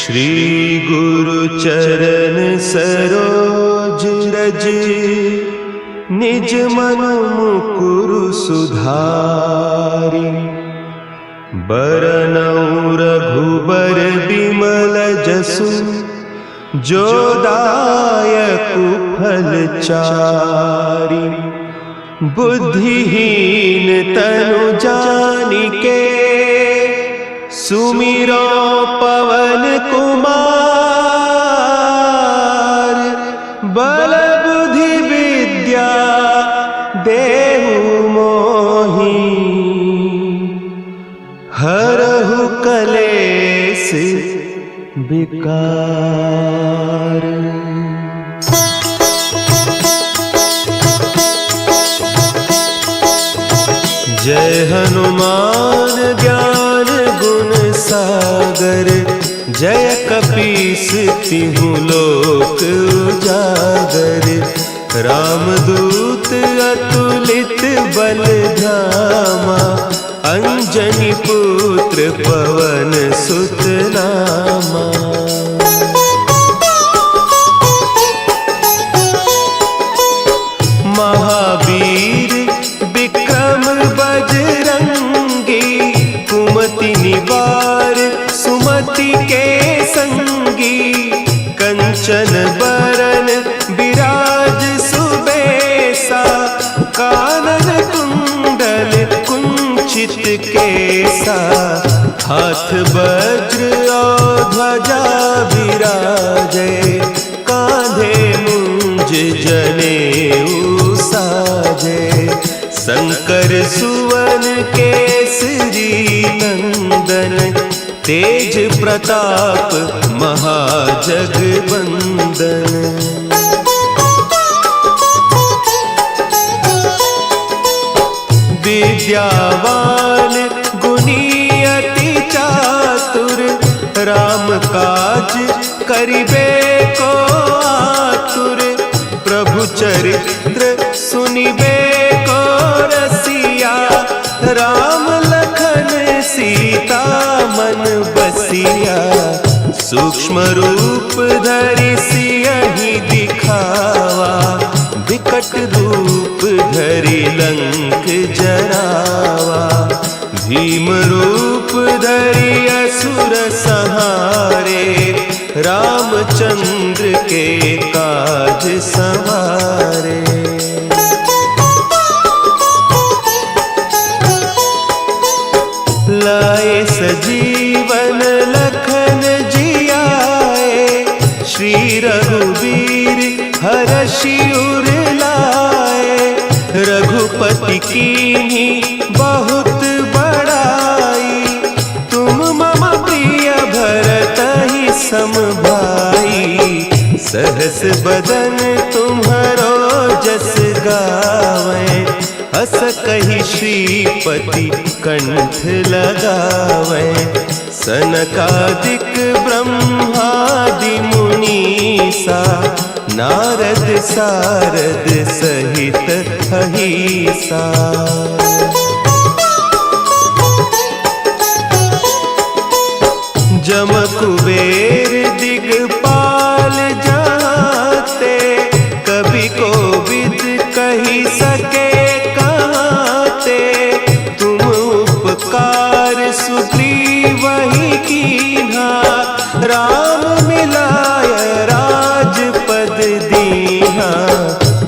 श्री गुरु चरण सरोज रज, निज मन मुकुरु सुधारि। बरनउँ रघुबर बिमल जसु, जो दायकु फल चारि। बुद्धिहीन तनु जानिके, सुमिरो पवन कुमार। बल बुद्धि विद्या देहु मोहि, हरहु कलेस विकार। जय हनुमान ज्ञान गुण सागर, जय कपीस तिहुँ लोक उजागर। रामदूत अतुलित बल धामा, अंजनी पुत्र पवन सुत नामा। महावीर विक्रम बजरंगी, कुमति निवार सुमति के संगी। कंचन बरन विराज सुबेसा, कानन कुंडल कुंचित केसा। हाथ वज्र और ध्वजा विराजे, कांधे मुंज जनेऊ साजे। शंकर सुवन केसरी नंदन, तेज प्रताप महाजगवंदन। विद्यावान गुणी अति चातुर, राम काज करिबे को आतुर। प्रभु चरित्र सुनिबे को रसिया, राम लखन सीता मन बसिया। सूक्ष्म रूप धरि सियहि दिखावा, विकट रूप धरि लंक जरावा। भीम रूप धरि असुर संहारे, रामचंद्र के काज संवारे। लाए सजीवन लखन जियाए, श्री रघुवीर हरषि उर लाए। रघुपति कीन्ही बहुत बड़ाई, तुम मम प्रिय भरतहि सम भाई। सहस बदन तुम्हरो जस गावें, हस कहि श्रीपति कंठ लगावें। सनकादिक ब्रह्मादि मुनीसा, नारद सारद सहित अहीसा। जम कुबेर दिगपाल जाते, कवि कोविद कहि सके कहते। तुम उपकार सुग्रीवहि कीन्हा, राम मिलाय राजपद दीन्हा।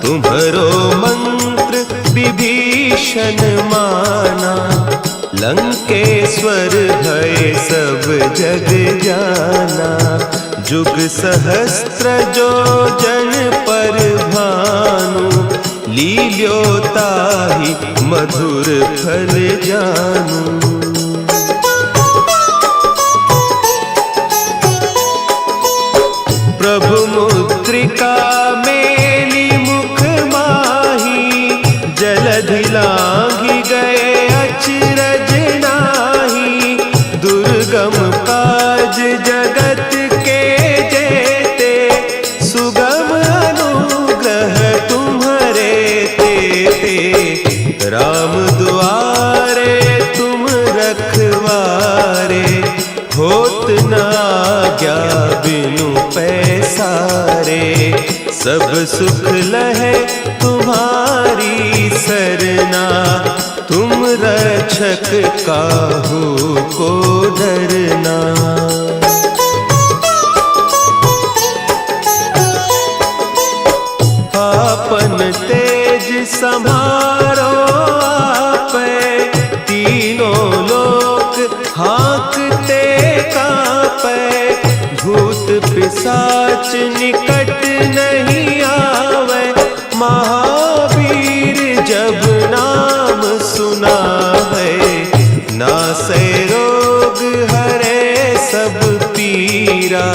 तुम्हरो मंत्र विभीषण माना, लंकेश्वर भय सब जग जाना। जुग सहस्त्र जो जन पर भानु, लील्योताहि मधुर फल जानू। प्रभु मुद्रिका मेली मुख माही, जलधि लांघि गए अचरज नाही। दुर्गम काज जगत के जेते, सुगम अनुग्रह तुम्हरे तेते। राम दुआरे तुम रखवारे, होत न आज्ञा बिनु पैसारे, सब सुख लहे तुम्हारी सरना, तुम रक्षक काहू को डरना। आपन तेज सम्हारो आपै, तीनों लोक हाँकते कांपै, भूत पिशाच निकट नहीं आवे, महावीर जब नाम सुनावे, नासै रोग हरे सब पीरा,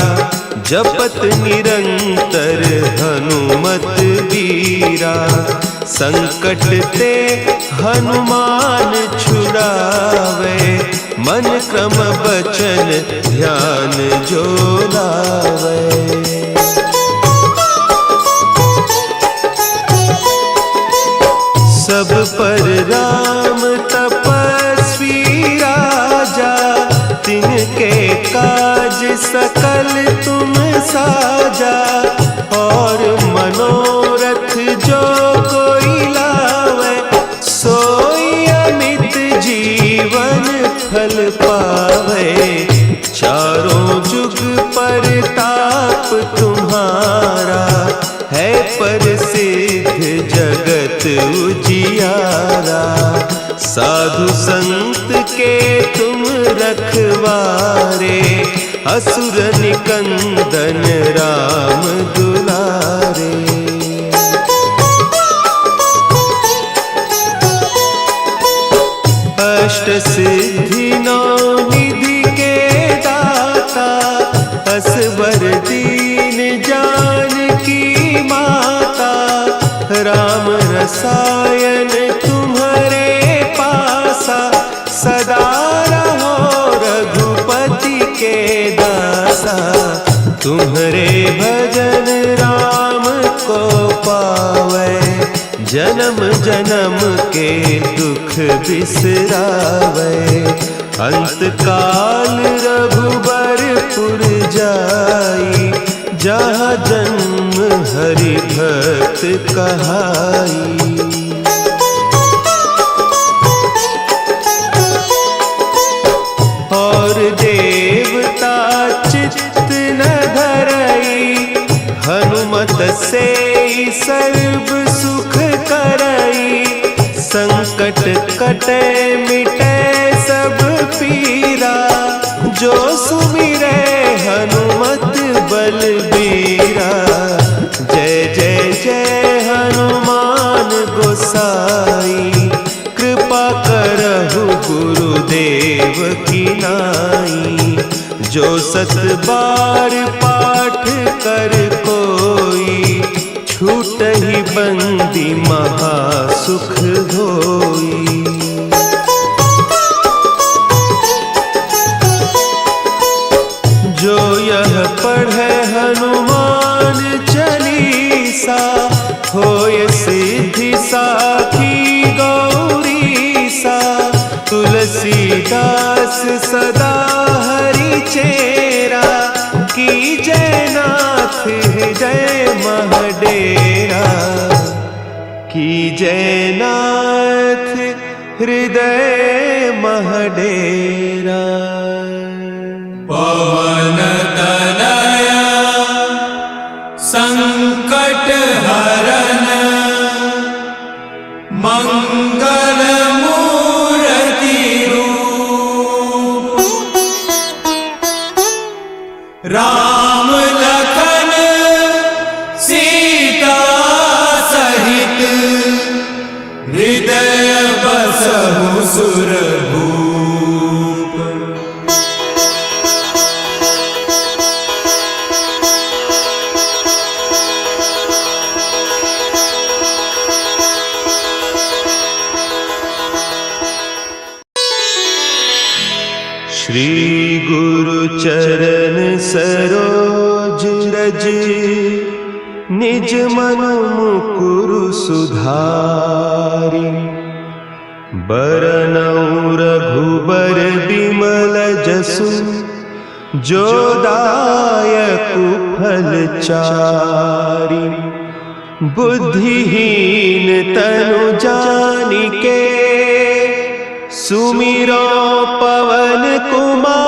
जपत निरंतर हनुमत बीरा, संकट ते हनुमान छुड़ावे, मन क्रम बचन ध्यान जो लावे। सब पर राम तपस्वी राजा, तिनके काज सकल तुम साजा, और मनोरथ जो कोई लावे, सोई अमित जीवन फल पावे, चारों जुग परताप तुम्हारा, है प्रसिद्ध जगत उजियारा, साधु संत के तुम रखवारे, असुर निकंदन राम दुलारे। अष्ट सिद्धि नौ निधि के दाता, असवर दीन जानकी माता, राम रसायन तुम्हारे पासा, सदा रहो रघुपति के दासा, तुम्हारे भजन राम को पावे, जन्म जन्म के दुख बिसरावे, अंत काल रघुबरपुर जाई, जहाँ जन्म हरि भक्त कहाई। और देवता चित्त न धरई, हनुमत से सर्व सुख करई, संकट कटे मिटे सब पीरा, जो सुमिरे हनुमत बलबीरा, जय जय जय हनुमान गोसाई, कृपा करहु गुरुदेव की नाई, जो सत बार पाठ कर कोई, छूटहि बंदी महासुख होई। जो यह पढ़े हनुमान चालीसा, होय सिद्धि साखी गौरीसा, तुलसीदास सदा हरि चेरा, की जय नाथ हृदय महडेरा, की जय नाथ हृदय महडेरा। पवन तनया संकट हरन, मंगल मूर्ति रूप, राम लखन सीता सहित, हृदय बसहु सुरभूप। श्री गुरु चरण सरोज रज, निज मन मुकुरु सुधारि, बरनउँ रघुबर बिमल जसु, जो दायक फलचारी। बुद्धिहीन तनु जानिके सुमिरो पवन कुमार।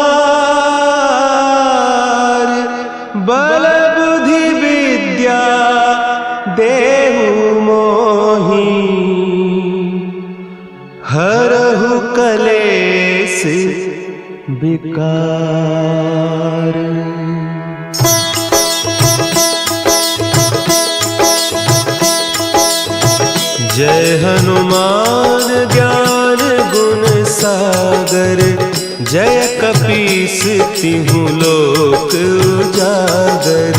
बल बुद्धि विद्या देहु मोहि हरहु कलेस विकार। जय हनुमान ज्ञान गुण सागर। जय कपीस तिहु लोक उजागर।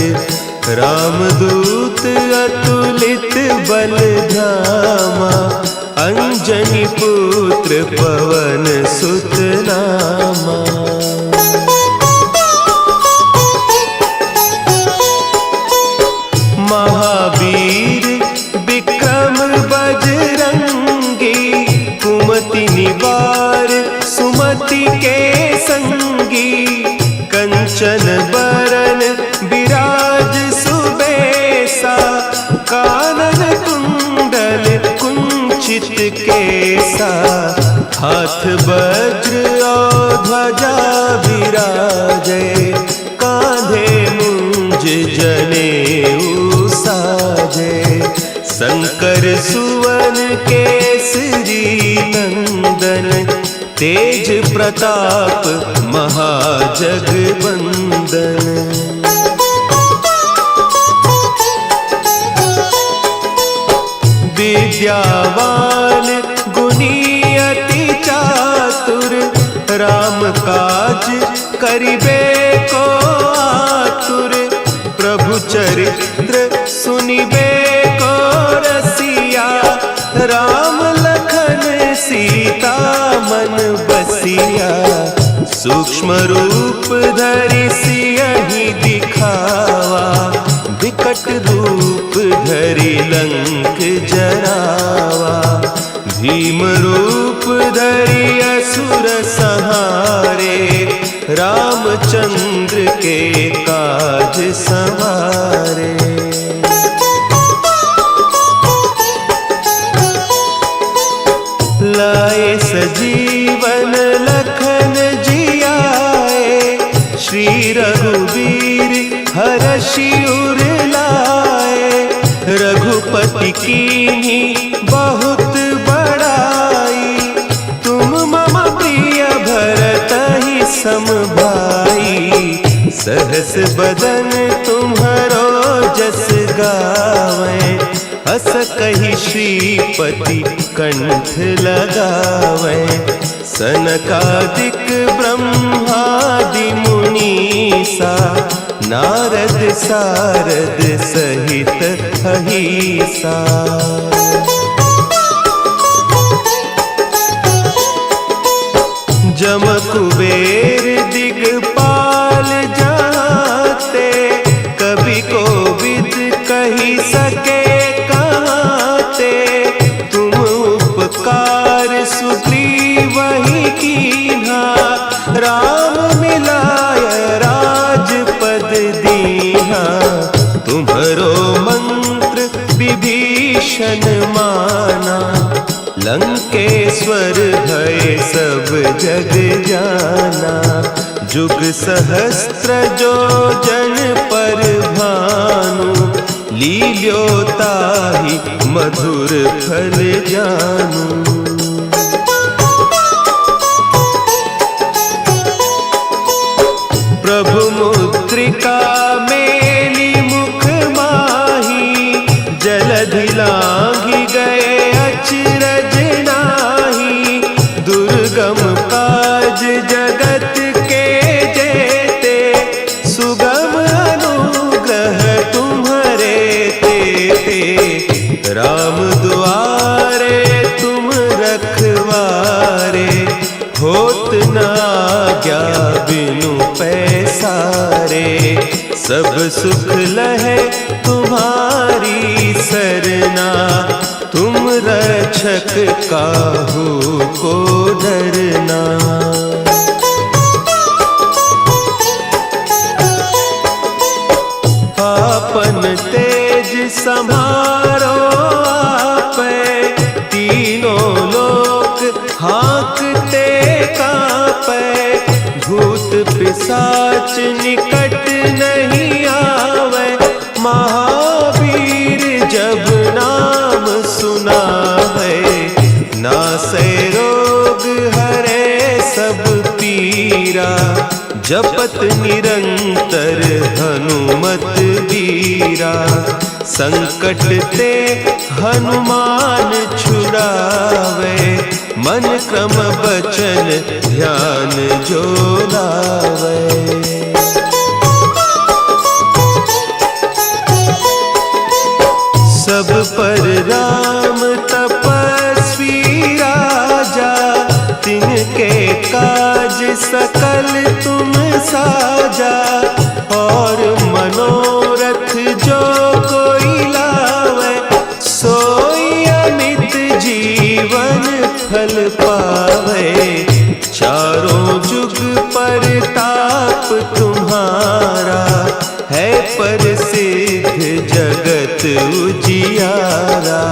रामदूत अतुलित बल धामा। अंजनी पुत्र पवन सुत नामा। महावीर विक्रम बजरंगी। कुमति निवार सुमति के संगी। कंचन बरन विराज सुबेसा। कानन कुंडल कुंचित केसा। हाथ वज्र और ध्वजा विराजे। कांधे मुंज जनेऊ साजे। शंकर सुवन केसरी नंदन। तेज प्रताप महाजगवंदन। विद्यावान गुणी अति चातुर। राम काज करिबे को आतुर। प्रभु चरित्र सुनिबे को रसिया। राम लखन सीता मन बसिया। सूक्ष्म रूप धरि सियहि दिखावा। विकट रूप धरि लंक जरावा। भीम रूप धरि असुर संहारे। रामचंद्र के काज संवारे। लाए सजीवन लखन जियाए। श्री रघुवीर हरषि उर लाए। रघुपति कीन्ही बहुत बड़ाई। तुम मम प्रिय भरतहि सम भाई। सहस बदन तुम्हरो जस गावें। हस कहि श्रीपति कंठ लगावें। सनकादिक ब्रह्मादि मुनीसा। नारद सारद सहित अहीसा। जम कुबेर दिगपाल जाते। कवि कोविद कहि सके कहते। तुम उपकार सुग्रीवहि कीन्हा। राम मिलाय राजपद दीन्हा। तुम्हरो मंत्र विभीषण माना। लंकेश्वर भय सब जग जाना। जुग सहस्त्र जो जन पर भानु। लील्योताहि मधुर फल जानू। प्रभु मुद्रिका मेली मुख माही। जलधि लांघि गए अचरज नाही। दुर्गम काज जगत के जेते। सुगम अनुग्रह तुम्हरे तेते। राम दुआरे तुम रखवारे। होत न आज्ञा बिनु पैसारे। सब सुख लहे तुम्हारी सरना। तुम रक्षक काहू को डरना। संभारो आपे, तीनों लोक हाँकते कांपे, भूत पिशाच निकट नहीं आवे, महावीर जब नाम सुनावे, नासै रोग हरे सब पीरा, जपत निरंतर हनुमत बीरा, संकट ते हनुमान छुड़ावे, मन क्रम बचन ध्यान जो लावे। सब पर राम तपस्वी राजा, तिनके काज सकल तुम साजा, और मनोरथ जो कोई लावे, सोई अमित जीवन फल पावे, चारों जुग परताप तुम्हारा, है प्रसिद्ध जगत उजियारा,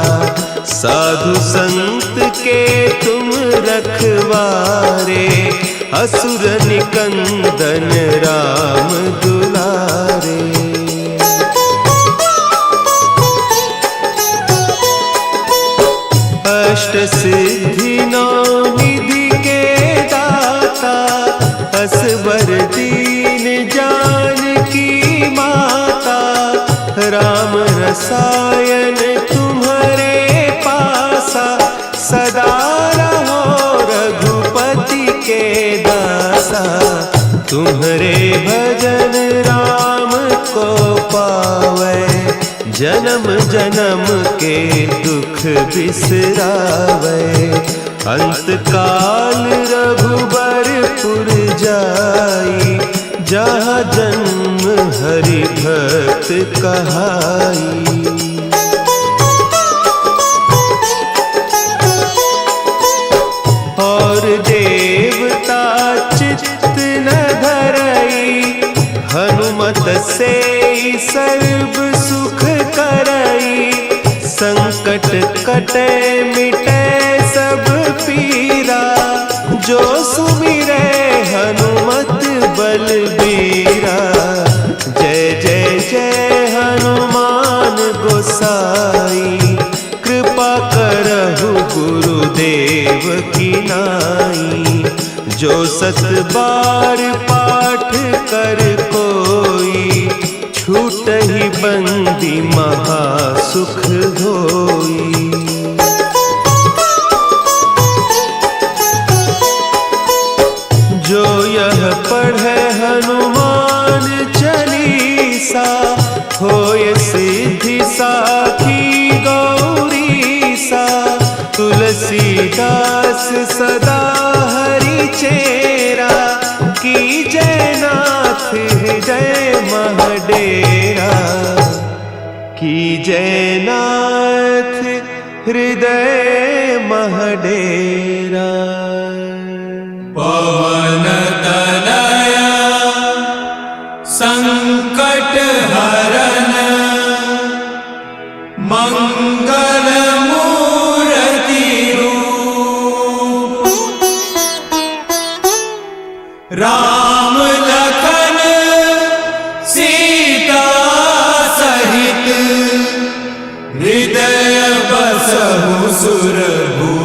साधु संत के तुम रखवारे, असुर निकंदन राम दुलारे। अष्ट सिद्धि नौ निधि के दाता, असवर दीन जानकी माता, राम रसायन तुम्हारे पासा, सदा रहो रघुपति के दासा, तुम्हारे भजन राम को पावे, जन्म जन्म के दुख बिसरावे, अंत काल रघुबरपुर जाई, जहाँ जन्म हरि भक्त कहाई। और देवता चित्त न धरई, हनुमत से सर्व सुख करई, संकट कटे मिटे सब पीरा, जो सुमिरे हनुमत बलबीरा, जय जय जय हनुमान गोसाई, कृपा करहु गुरुदेव की नाई, जो सत बार पाठ कर कोई, छूट ही बंदी महासुख होई। जो यह पढ़े हनुमान चालीसा, होय सिद्धि साखी गौरीसा, तुलसीदास सदा हरि चेरा, कीजय नाथ हृदय महडेरा, कीजय नाथ हृदय महडेरा। पवन तनया संकट हरन, मंगल मूर्ति रूप, राम लखन सीता सहित, हृदय बसहु सुरभूप।